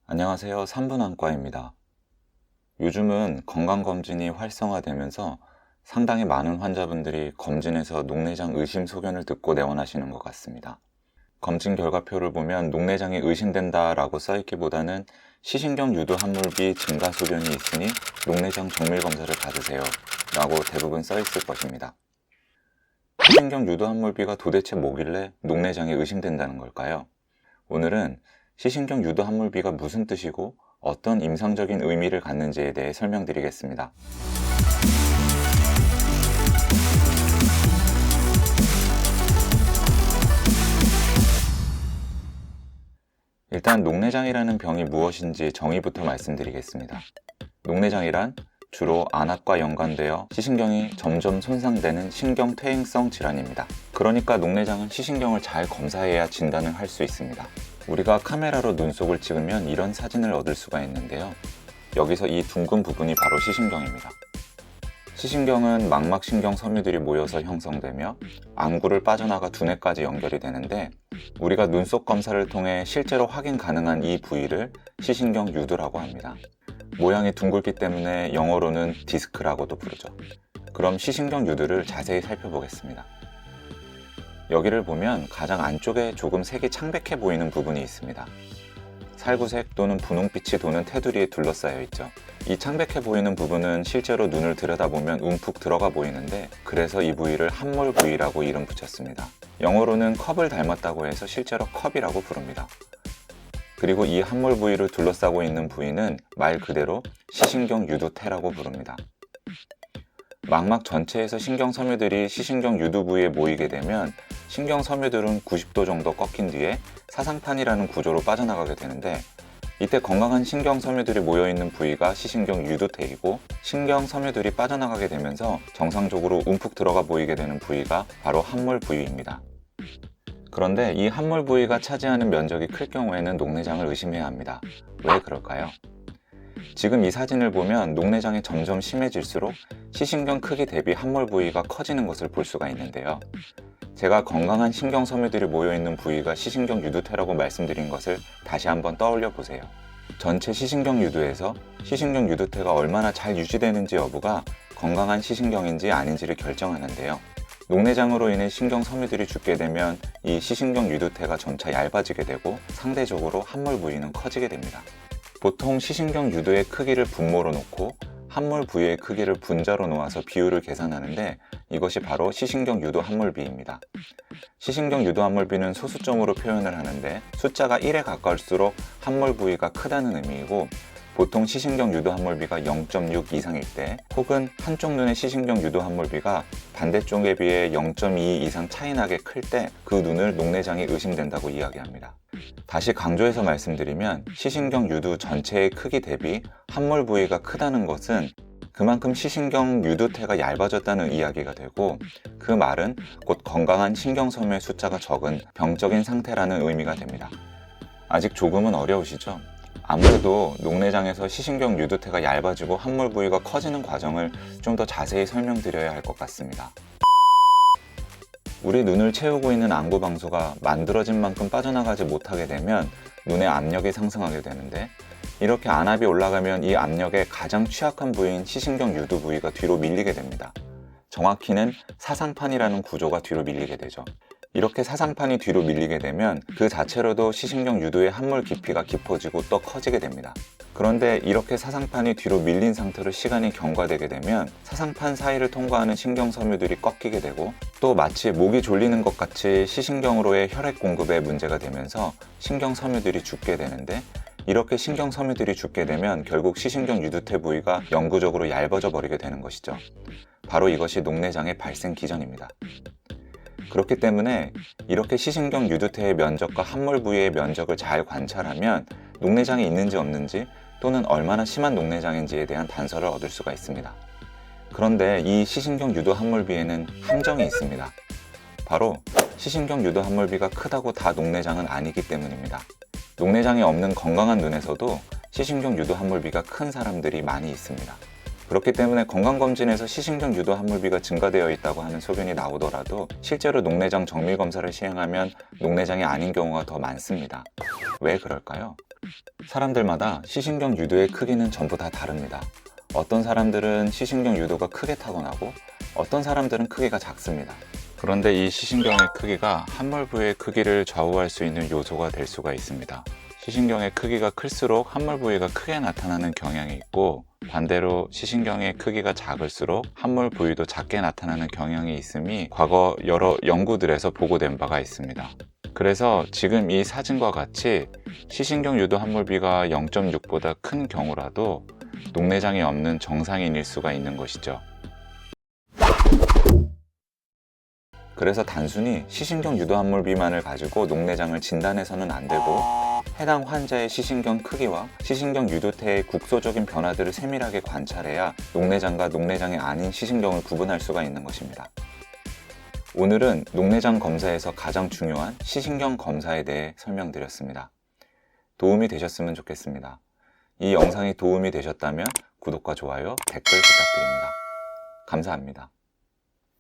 안녕하세요. 산부인과입니다. 요즘은 건강검진이 활성화되면서 상당히 많은 환자분들이 검진에서 녹내장 의심 소견을 듣고 내원하시는 것 같습니다. 검진 결과표를 보면 녹내장이 의심된다라고 써있기보다는 시신경 유도 함몰비 증가 소견이 있으니 녹내장 정밀 검사를 받으세요 라고 대부분 써있을 것입니다. 시신경 유도 함몰비가 도대체 뭐길래 녹내장이 의심된다는 걸까요? 오늘은 시신경 유도 함몰비가 무슨 뜻이고 어떤 임상적인 의미를 갖는지에 대해 설명드리겠습니다. 일단 녹내장이라는 병이 무엇인지 정의부터 말씀드리겠습니다. 녹내장이란 주로 안압과 연관되어 시신경이 점점 손상되는 신경퇴행성 질환입니다. 그러니까 녹내장은 시신경을 잘 검사해야 진단을 할 수 있습니다. 우리가 카메라로 눈속을 찍으면 이런 사진을 얻을 수가 있는데요. 여기서 이 둥근 부분이 바로 시신경입니다. 시신경은 망막신경 섬유들이 모여서 형성되며 안구를 빠져나가 두뇌까지 연결이 되는데, 우리가 눈속 검사를 통해 실제로 확인 가능한 이 부위를 시신경 유두라고 합니다. 모양이 둥글기 때문에 영어로는 디스크라고도 부르죠. 그럼 시신경 유두를 자세히 살펴보겠습니다. 여기를 보면 가장 안쪽에 조금 색이 창백해 보이는 부분이 있습니다. 살구색 또는 분홍빛이 도는 테두리에 둘러싸여 있죠. 이 창백해 보이는 부분은 실제로 눈을 들여다보면 움푹 들어가 보이는데, 그래서 이 부위를 함몰 부위라고 이름 붙였습니다. 영어로는 컵을 닮았다고 해서 실제로 컵이라고 부릅니다. 그리고 이 함몰 부위를 둘러싸고 있는 부위는 말 그대로 시신경 유두태라고 부릅니다. 망막 전체에서 신경 섬유들이 시신경 유두 부위에 모이게 되면 신경 섬유들은 90도 정도 꺾인 뒤에 사상판이라는 구조로 빠져나가게 되는데, 이때 건강한 신경 섬유들이 모여있는 부위가 시신경 유두태이고, 신경 섬유들이 빠져나가게 되면서 정상적으로 움푹 들어가 보이게 되는 부위가 바로 함몰 부위입니다. 그런데 이 함몰 부위가 차지하는 면적이 클 경우에는 녹내장을 의심해야 합니다. 왜 그럴까요? 지금 이 사진을 보면 녹내장이 점점 심해질수록 시신경 크기 대비 함몰 부위가 커지는 것을 볼 수가 있는데요. 제가 건강한 신경 섬유들이 모여있는 부위가 시신경 유두태라고 말씀드린 것을 다시 한번 떠올려 보세요. 전체 시신경 유두에서 시신경 유두태가 얼마나 잘 유지되는지 여부가 건강한 시신경인지 아닌지를 결정하는데요. 녹내장으로 인해 신경 섬유들이 죽게 되면 이 시신경 유두태가 점차 얇아지게 되고 상대적으로 함몰 부위는 커지게 됩니다. 보통 시신경 유두의 크기를 분모로 놓고 함몰 부위의 크기를 분자로 놓아서 비율을 계산하는데, 이것이 바로 시신경 유도 함몰비입니다. 시신경 유도 함몰비는 소수점으로 표현을 하는데, 숫자가 1에 가까울수록 함몰 부위가 크다는 의미이고, 보통 시신경 유도 함몰비가 0.6 이상일 때, 혹은 한쪽 눈의 시신경 유도 함몰비가 반대쪽에 비해 0.2 이상 차이나게 클 때 그 눈을 녹내장이 의심된다고 이야기합니다. 다시 강조해서 말씀드리면 시신경 유두 전체의 크기 대비 함몰 부위가 크다는 것은 그만큼 시신경 유두태가 얇아졌다는 이야기가 되고, 그 말은 곧 건강한 신경섬유의 숫자가 적은 병적인 상태라는 의미가 됩니다. 아직 조금은 어려우시죠? 아무래도 녹내장에서 시신경 유두태가 얇아지고 함몰 부위가 커지는 과정을 좀 더 자세히 설명드려야 할 것 같습니다. 우리 눈을 채우고 있는 안구 방수가 만들어진 만큼 빠져나가지 못하게 되면 눈의 압력이 상승하게 되는데, 이렇게 안압이 올라가면 이 압력에 가장 취약한 부위인 시신경 유두 부위가 뒤로 밀리게 됩니다. 정확히는 사상판이라는 구조가 뒤로 밀리게 되죠. 이렇게 사상판이 뒤로 밀리게 되면 그 자체로도 시신경 유두의 함몰 깊이가 깊어지고 또 커지게 됩니다. 그런데 이렇게 사상판이 뒤로 밀린 상태로 시간이 경과되게 되면 사상판 사이를 통과하는 신경 섬유들이 꺾이게 되고, 또 마치 목이 졸리는 것 같이 시신경으로의 혈액 공급에 문제가 되면서 신경 섬유들이 죽게 되는데, 이렇게 신경 섬유들이 죽게 되면 결국 시신경 유두태 부위가 영구적으로 얇아져 버리게 되는 것이죠. 바로 이것이 녹내장의 발생 기전입니다. 그렇기 때문에 이렇게 시신경 유두태의 면적과 함몰 부위의 면적을 잘 관찰하면 녹내장이 있는지 없는지, 또는 얼마나 심한 녹내장인지에 대한 단서를 얻을 수가 있습니다. 그런데 이 시신경 유도 함몰비에는 함정이 있습니다. 바로 시신경 유도 함몰비가 크다고 다 녹내장은 아니기 때문입니다. 녹내장이 없는 건강한 눈에서도 시신경 유도 함몰비가 큰 사람들이 많이 있습니다. 그렇기 때문에 건강검진에서 시신경 유도 함몰비가 증가되어 있다고 하는 소견이 나오더라도 실제로 녹내장 정밀검사를 시행하면 녹내장이 아닌 경우가 더 많습니다. 왜 그럴까요? 사람들마다 시신경 유도의 크기는 전부 다 다릅니다. 어떤 사람들은 시신경 유도가 크게 타고나고 어떤 사람들은 크기가 작습니다. 그런데 이 시신경의 크기가 함몰 부위의 크기를 좌우할 수 있는 요소가 될 수가 있습니다. 시신경의 크기가 클수록 함몰 부위가 크게 나타나는 경향이 있고, 반대로 시신경의 크기가 작을수록 함몰 부위도 작게 나타나는 경향이 있음이 과거 여러 연구들에서 보고된 바가 있습니다. 그래서 지금 이 사진과 같이 시신경 유도 함몰비가 0.6보다 큰 경우라도 녹내장이 없는 정상인일 수가 있는 것이죠. 그래서 단순히 시신경 유도 함몰비만을 가지고 녹내장을 진단해서는 안 되고, 해당 환자의 시신경 크기와 시신경 유도태의 국소적인 변화들을 세밀하게 관찰해야 녹내장과 녹내장이 아닌 시신경을 구분할 수가 있는 것입니다. 오늘은 녹내장 검사에서 가장 중요한 시신경 검사에 대해 설명드렸습니다. 도움이 되셨으면 좋겠습니다. 이 영상이 도움이 되셨다면 구독과 좋아요, 댓글 부탁드립니다. 감사합니다.